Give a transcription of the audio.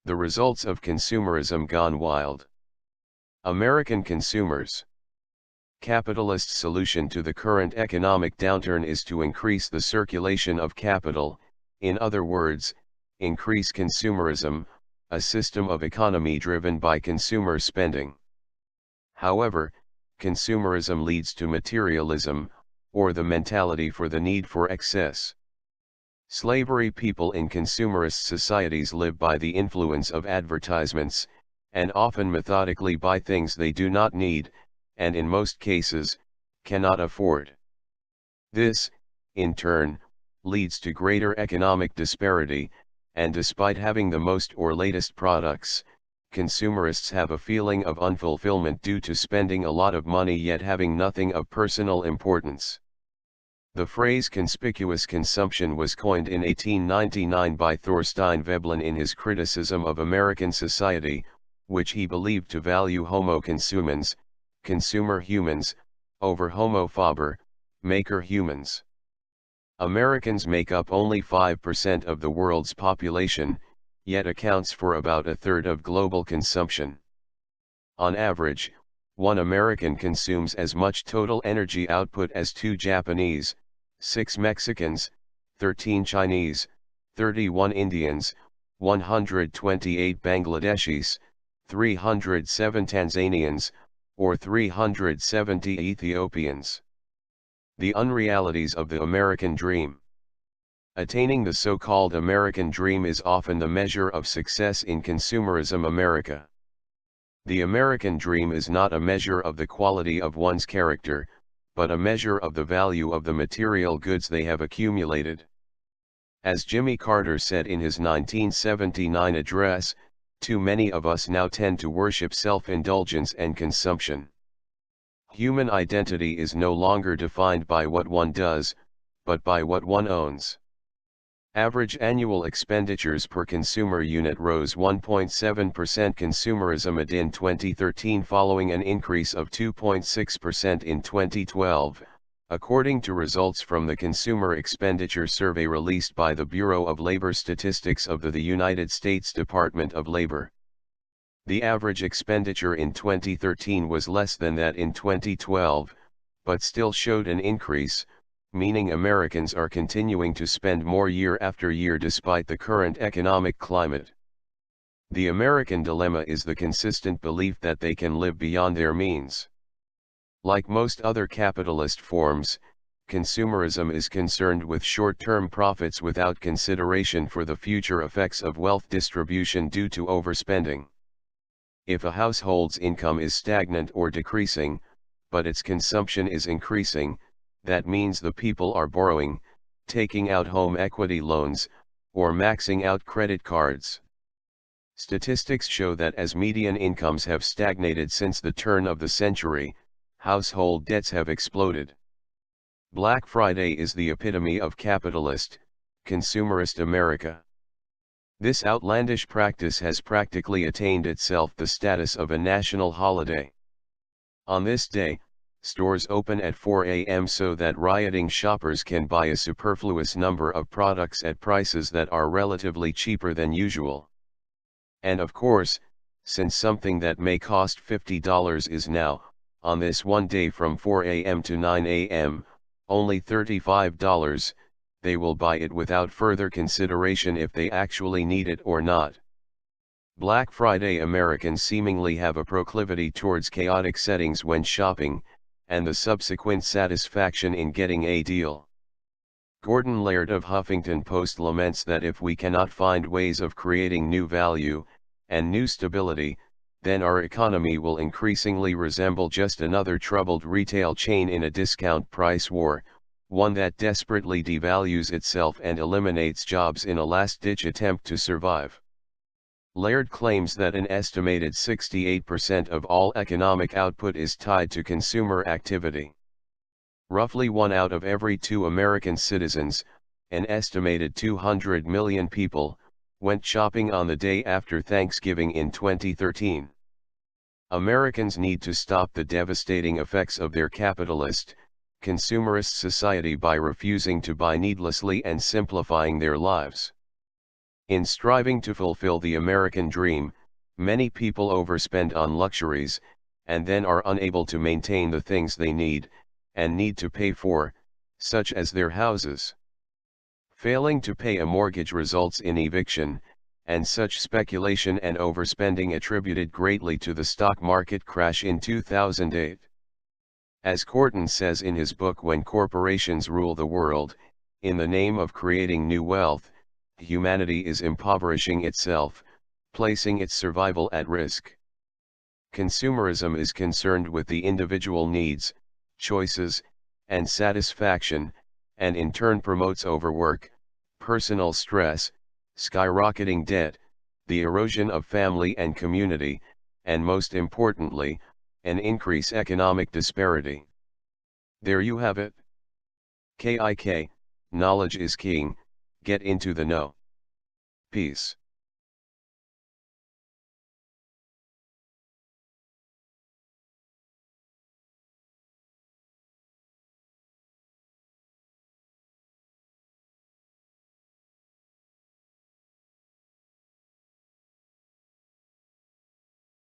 The results of consumerism gone wild. American consumers. Capitalist solution to the current economic downturn is to increase the circulation of capital, in other words, increase consumerism, a system of economy driven by consumer spending. However, consumerism leads to materialism, or the mentality for the need for excess. Slavery. People in consumerist societies live by the influence of advertisements, and often methodically buy things they do not need, and in most cases, cannot afford. This, in turn, leads to greater economic disparity, and despite having the most or latest products, consumerists have a feeling of unfulfillment due to spending a lot of money yet having nothing of personal importance. The phrase conspicuous consumption was coined in 1899 by Thorstein Veblen in his criticism of American society, which he believed to value homo consumens, consumer humans, over homo faber, maker humans. Americans make up only 5% of the world's population, yet accounts for about a third of global consumption. On average, one American consumes as much total energy output as 2 Japanese, 6 Mexicans, 13 Chinese, 31 Indians, 128 Bangladeshis, 307 Tanzanians, or 370 Ethiopians. The unrealities of the American dream. Attaining the so-called American dream is often the measure of success in consumerism America. The American dream is not a measure of the quality of one's character, but a measure of the value of the material goods they have accumulated. As Jimmy Carter said in his 1979 address, too many of us now tend to worship self-indulgence and consumption. Human identity is no longer defined by what one does, but by what one owns. Average annual expenditures per consumer unit rose 1.7%. Consumerism in 2013 following an increase of 2.6% in 2012, according to results from the Consumer Expenditure Survey released by the Bureau of Labor Statistics of the United States Department of Labor. The average expenditure in 2013 was less than that in 2012, but still showed an increase, meaning Americans are continuing to spend more year after year despite the current economic climate. The American dilemma is the consistent belief that they can live beyond their means. Like most other capitalist forms, consumerism is concerned with short-term profits without consideration for the future effects of wealth distribution due to overspending. If a household's income is stagnant or decreasing, but its consumption is increasing, that means the people are borrowing, taking out home equity loans, or maxing out credit cards. Statistics show that as median incomes have stagnated since the turn of the century, household debts have exploded. Black Friday is the epitome of capitalist, consumerist America. This outlandish practice has practically attained itself the status of a national holiday. On this day, stores open at 4 a.m. so that rioting shoppers can buy a superfluous number of products at prices that are relatively cheaper than usual. And of course, since something that may cost $50 is now, on this one day from 4 a.m. to 9 a.m., only $35, they will buy it without further consideration if they actually need it or not. Black Friday Americans seemingly have a proclivity towards chaotic settings when shopping, and the subsequent satisfaction in getting a deal. Gordon Laird of Huffington Post laments that if we cannot find ways of creating new value, and new stability, then our economy will increasingly resemble just another troubled retail chain in a discount price war, one that desperately devalues itself and eliminates jobs in a last-ditch attempt to survive. Laird claims that an estimated 68% of all economic output is tied to consumer activity. Roughly 1 out of every 2 American citizens, an estimated 200 million people, went shopping on the day after Thanksgiving in 2013. Americans need to stop the devastating effects of their capitalist, consumerist society by refusing to buy needlessly and simplifying their lives. In striving to fulfill the American dream, many people overspend on luxuries, and then are unable to maintain the things they need, and need to pay for, such as their houses. Failing to pay a mortgage results in eviction, and such speculation and overspending attributed greatly to the stock market crash in 2008. As Corton says in his book When Corporations Rule the World, in the name of creating new wealth, humanity is impoverishing itself, placing its survival at risk. Consumerism is concerned with the individual needs, choices, and satisfaction, and in turn promotes overwork, personal stress, skyrocketing debt, the erosion of family and community, and most importantly, an increase economic disparity. There you have it. K.I.K, knowledge is king, get into the know. Peace.